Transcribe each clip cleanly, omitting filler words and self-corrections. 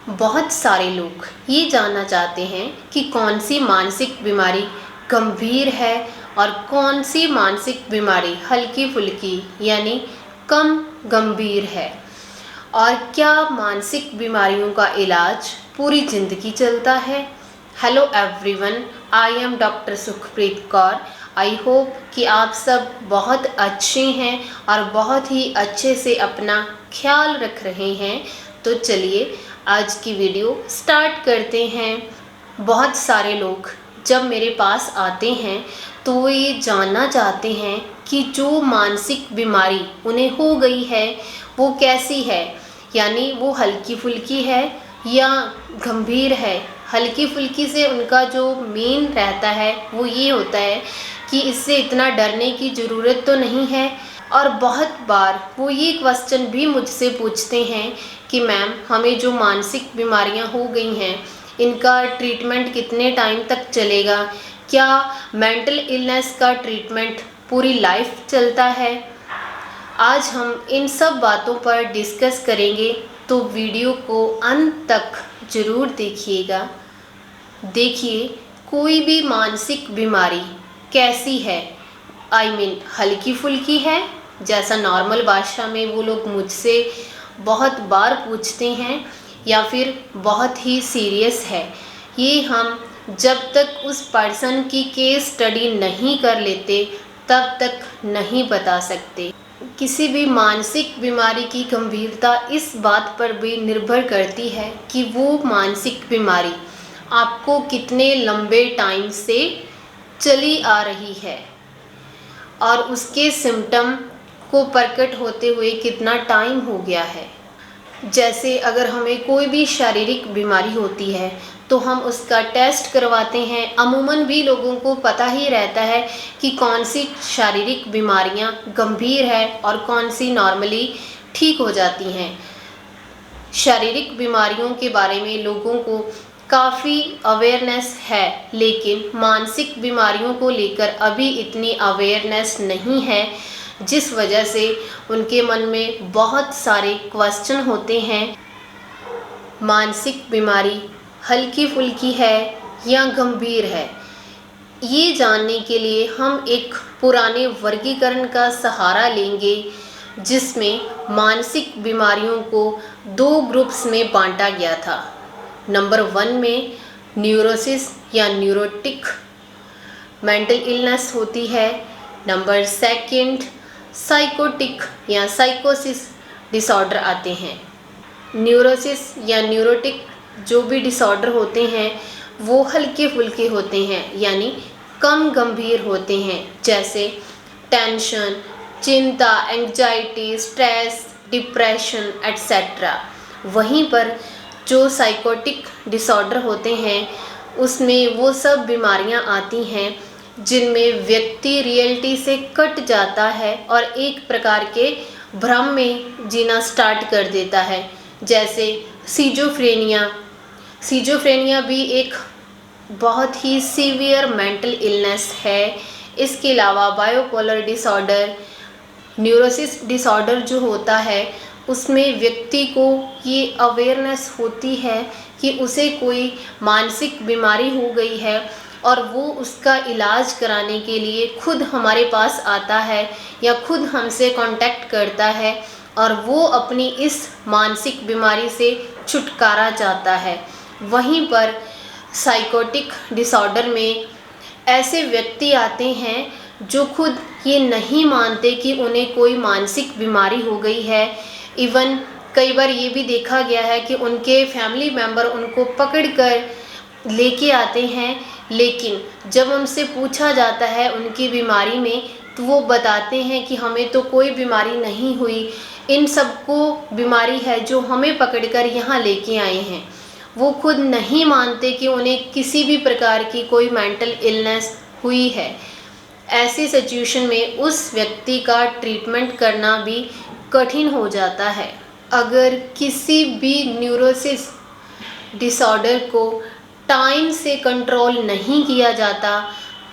बहुत सारे लोग ये जानना चाहते हैं कि कौन सी मानसिक बीमारी गंभीर है और कौन सी मानसिक बीमारी हल्की फुल्की यानी कम गंभीर है, और क्या मानसिक बीमारियों का इलाज पूरी ज़िंदगी चलता है। Hello everyone, I am doctor Sukhpreet Kaur. I hope कि आप सब बहुत अच्छे हैं और बहुत ही अच्छे से अपना ख्याल रख रहे हैं। तो चलिए आज की वीडियो स्टार्ट करते हैं। बहुत सारे लोग जब मेरे पास आते हैं तो वो ये जानना चाहते हैं कि जो मानसिक बीमारी उन्हें हो गई है वो कैसी है, यानी वो हल्की फुल्की है या गंभीर है। हल्की फुल्की से उनका जो मेन रहता है वो ये होता है कि इससे इतना डरने की ज़रूरत तो नहीं है। और बहुत बार वो ये क्वेश्चन भी मुझसे पूछते हैं कि मैम, हमें जो मानसिक बीमारियां हो गई हैं इनका ट्रीटमेंट कितने टाइम तक चलेगा, क्या मेंटल इलनेस का ट्रीटमेंट पूरी लाइफ चलता है। आज हम इन सब बातों पर डिस्कस करेंगे, तो वीडियो को अंत तक ज़रूर देखिएगा। देखिए, कोई भी मानसिक बीमारी कैसी है, आई मीन हल्की फुल्की है, जैसा नॉर्मल भाषा में वो लोग मुझसे बहुत बार पूछते हैं, या फिर बहुत ही सीरियस है। ये हम जब तक उस पर्सन की केस स्टडी नहीं कर लेते तब तक नहीं बता सकते। किसी भी मानसिक बीमारी की गंभीरता इस बात पर भी निर्भर करती है कि वो मानसिक बीमारी आपको कितने लंबे टाइम से चली आ रही है और उसके सिम्टम को प्रकट होते हुए कितना टाइम हो गया है। जैसे अगर हमें कोई भी शारीरिक बीमारी होती है तो हम उसका टेस्ट करवाते हैं। अमूमन भी लोगों को पता ही रहता है कि कौन सी शारीरिक बीमारियां गंभीर है और कौन सी नॉर्मली ठीक हो जाती हैं। शारीरिक बीमारियों के बारे में लोगों को काफ़ी अवेयरनेस है, लेकिन मानसिक बीमारियों को लेकर अभी इतनी अवेयरनेस नहीं है, जिस वजह से उनके मन में बहुत सारे क्वेश्चन होते हैं। मानसिक बीमारी हल्की फुल्की है या गंभीर है, ये जानने के लिए हम एक पुराने वर्गीकरण का सहारा लेंगे, जिसमें मानसिक बीमारियों को 2 ग्रुप्स में बांटा गया था। नंबर 1 में न्यूरोसिस या न्यूरोटिक मेंटल इलनेस होती है। नंबर 2 साइकोटिक या साइकोसिस डिसऑर्डर आते हैं। न्यूरोसिस या न्यूरोटिक जो भी डिसऑर्डर होते हैं वो हल्के फुल्के होते हैं, यानी कम गंभीर होते हैं, जैसे टेंशन, चिंता, एंग्जाइटी, स्ट्रेस, डिप्रेशन एट्सेट्रा। वहीं पर जो साइकोटिक डिसऑर्डर होते हैं उसमें वो सब बीमारियां आती हैं जिनमें व्यक्ति रियलिटी से कट जाता है और एक प्रकार के भ्रम में जीना स्टार्ट कर देता है, जैसे सीजोफ्रेनिया। सीजोफ्रेनिया भी एक बहुत ही सीवियर मेंटल इलनेस है। इसके अलावा बायोपोलर डिसऑर्डर, न्यूरोसिस डिसऑर्डर जो होता है उसमें व्यक्ति को ये अवेयरनेस होती है कि उसे कोई मानसिक बीमारी हो गई है और वो उसका इलाज कराने के लिए खुद हमारे पास आता है या खुद हमसे कांटेक्ट करता है और वो अपनी इस मानसिक बीमारी से छुटकारा चाहता है। वहीं पर साइकोटिक डिसऑर्डर में ऐसे व्यक्ति आते हैं जो खुद ये नहीं मानते कि उन्हें कोई मानसिक बीमारी हो गई है। इवन कई बार ये भी देखा गया है कि उनके फैमिली मेम्बर उनको पकड़कर लेके आते हैं, लेकिन जब उनसे पूछा जाता है उनकी बीमारी में तो वो बताते हैं कि हमें तो कोई बीमारी नहीं हुई, इन सबको बीमारी है जो हमें पकड़कर यहाँ लेके आए हैं। वो खुद नहीं मानते कि उन्हें किसी भी प्रकार की कोई मेंटल इलनेस हुई है। ऐसी सिचुएशन में उस व्यक्ति का ट्रीटमेंट करना भी कठिन हो जाता है। अगर किसी भी न्यूरोसिस डिसऑर्डर को टाइम से कंट्रोल नहीं किया जाता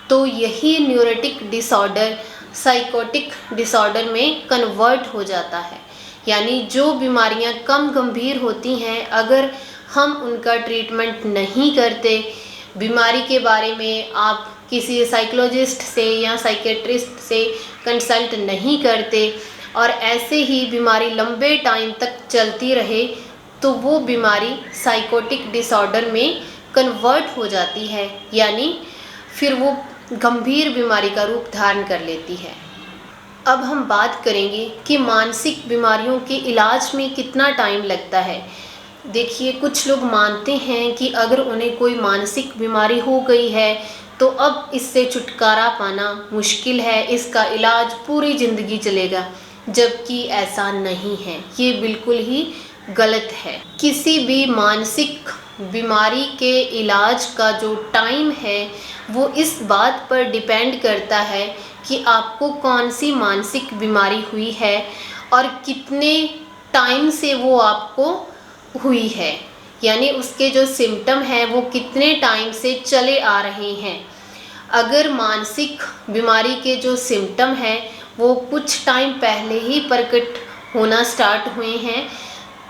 तो यही न्यूरोटिक डिसऑर्डर साइकोटिक डिसऑर्डर में कन्वर्ट हो जाता है। यानी जो बीमारियां कम गंभीर होती हैं, अगर हम उनका ट्रीटमेंट नहीं करते। बीमारी के बारे में आप किसी साइकोलॉजिस्ट से या साइकेट्रिस्ट से कंसल्ट नहीं करते और ऐसे ही बीमारी लंबे टाइम तक चलती रहे तो वो बीमारी साइकोटिक डिसऑर्डर में कन्वर्ट हो जाती है, यानी फिर वो गंभीर बीमारी का रूप धारण कर लेती है। अब हम बात करेंगे कि मानसिक बीमारियों के इलाज में कितना टाइम लगता है। देखिए, कुछ लोग मानते हैं कि अगर उन्हें कोई मानसिक बीमारी हो गई है तो अब इससे छुटकारा पाना मुश्किल है, इसका इलाज पूरी ज़िंदगी चलेगा, जबकि ऐसा नहीं है। ये बिल्कुल ही गलत है। किसी भी मानसिक बीमारी के इलाज का जो टाइम है वो इस बात पर डिपेंड करता है कि आपको कौन सी मानसिक बीमारी हुई है और कितने टाइम से वो आपको हुई है, यानी उसके जो सिम्टम हैं वो कितने टाइम से चले आ रहे हैं। अगर मानसिक बीमारी के जो सिम्टम हैं वो कुछ टाइम पहले ही प्रकट होना स्टार्ट हुए हैं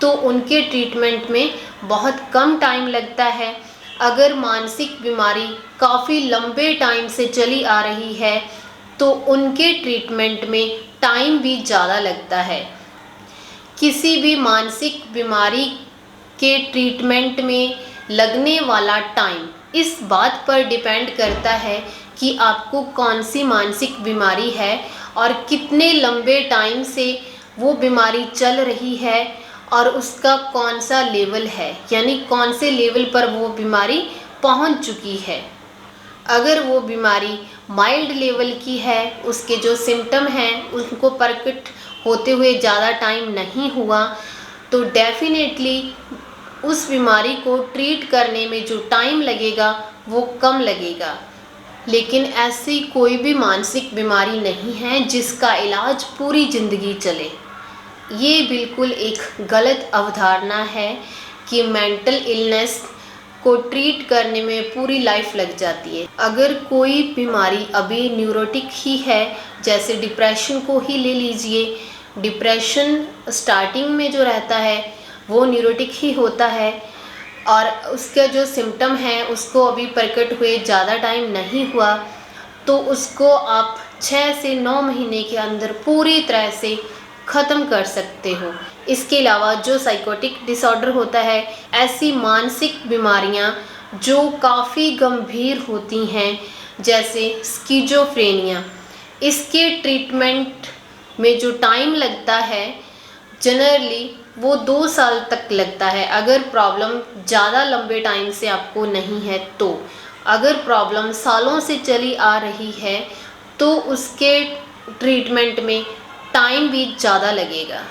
तो उनके ट्रीटमेंट में बहुत कम टाइम लगता है। अगर मानसिक बीमारी काफ़ी लंबे टाइम से चली आ रही है तो उनके ट्रीटमेंट में टाइम भी ज़्यादा लगता है। किसी भी मानसिक बीमारी के ट्रीटमेंट में लगने वाला टाइम इस बात पर डिपेंड करता है कि आपको कौन सी मानसिक बीमारी है और कितने लंबे टाइम से वो बीमारी चल रही है और उसका कौन सा लेवल है, यानी कौन से लेवल पर वो बीमारी पहुंच चुकी है। अगर वो बीमारी माइल्ड लेवल की है, उसके जो सिम्टम हैं उनको प्रकट होते हुए ज़्यादा टाइम नहीं हुआ, तो डेफिनेटली उस बीमारी को ट्रीट करने में जो टाइम लगेगा वो कम लगेगा। लेकिन ऐसी कोई भी मानसिक बीमारी नहीं है जिसका इलाज पूरी ज़िंदगी चले। ये बिल्कुल एक गलत अवधारणा है कि मेंटल इलनेस को ट्रीट करने में पूरी लाइफ लग जाती है। अगर कोई बीमारी अभी न्यूरोटिक ही है, जैसे डिप्रेशन को ही ले लीजिए, डिप्रेशन स्टार्टिंग में जो रहता है वो न्यूरोटिक ही होता है और उसका जो सिम्टम है उसको अभी प्रकट हुए ज़्यादा टाइम नहीं हुआ, तो उसको आप 6 से 9 महीने के अंदर पूरी तरह से ख़त्म कर सकते हो। इसके अलावा जो साइकोटिक डिसऑर्डर होता है, ऐसी मानसिक बीमारियां जो काफ़ी गंभीर होती हैं, जैसे स्किज़ोफ्रेनिया, इसके ट्रीटमेंट में जो टाइम लगता है जनरली वो 2 साल तक लगता है, अगर प्रॉब्लम ज़्यादा लंबे टाइम से आपको नहीं है तो। अगर प्रॉब्लम सालों से चली आ रही है तो उसके ट्रीटमेंट में टाइम भी ज़्यादा लगेगा।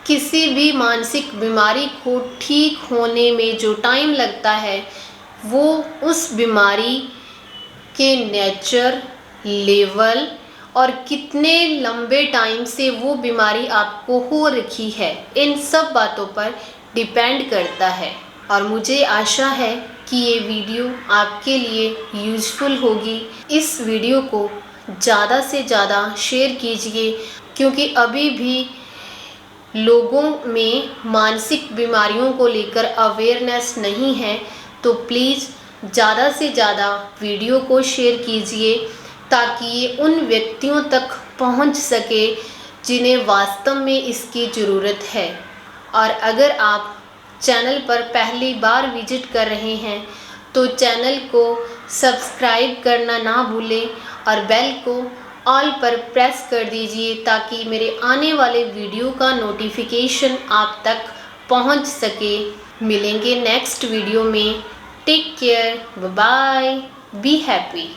किसी भी मानसिक बीमारी को ठीक होने में जो टाइम लगता है वो उस बीमारी के नेचर, लेवल और कितने लंबे टाइम से वो बीमारी आपको हो रखी है, इन सब बातों पर डिपेंड करता है। और मुझे आशा है कि ये वीडियो आपके लिए यूज़फुल होगी। इस वीडियो को ज़्यादा से ज़्यादा शेयर कीजिए, क्योंकि अभी भी लोगों में मानसिक बीमारियों को लेकर अवेयरनेस नहीं है। तो प्लीज़ ज़्यादा से ज़्यादा वीडियो को शेयर कीजिए ताकि ये उन व्यक्तियों तक पहुंच सके जिन्हें वास्तव में इसकी ज़रूरत है। और अगर आप चैनल पर पहली बार विजिट कर रहे हैं तो चैनल को सब्सक्राइब करना ना भूलें और बेल को ऑल पर प्रेस कर दीजिए ताकि मेरे आने वाले वीडियो का नोटिफिकेशन आप तक पहुंच सके। मिलेंगे नेक्स्ट वीडियो में। Take care, bye bye, be happy.